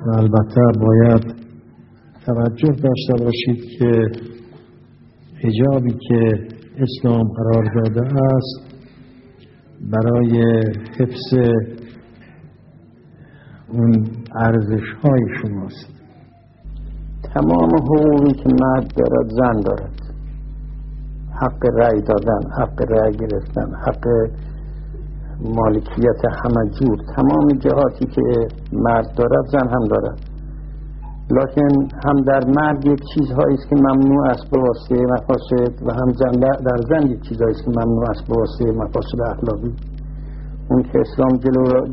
و البته باید توجه داشته باشید که حجابی که اسلام قرار داده است برای حفظ اون ارزش‌های شماست. تمام حقوقی که مرد دارد زن دارد. حق رأی دادن، حق رأی گرفتن، حق مالکیت همه جور، تمام جهاتی که مرد دارد زن هم دارد. لکن هم در مرد یک چیزهایی است که ممنوع است به واسطه مفاسد و هم در زن یک چیزهایی است که ممنوع است به واسطه مفاسد اخلاقی. اون که اسلام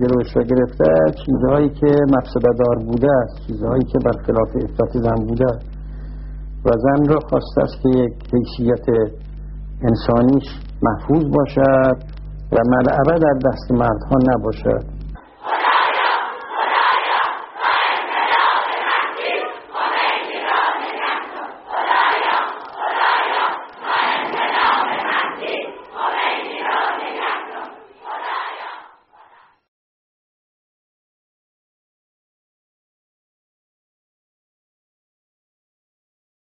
جلوش را گرفته چیزهایی که مفسده‌دار بوده است، چیزهایی که برخلاف عفت زن بوده و زن را خواسته است که یک حیثیت انسانیش محفوظ باشد و ملعبه در دست مردها نباشد.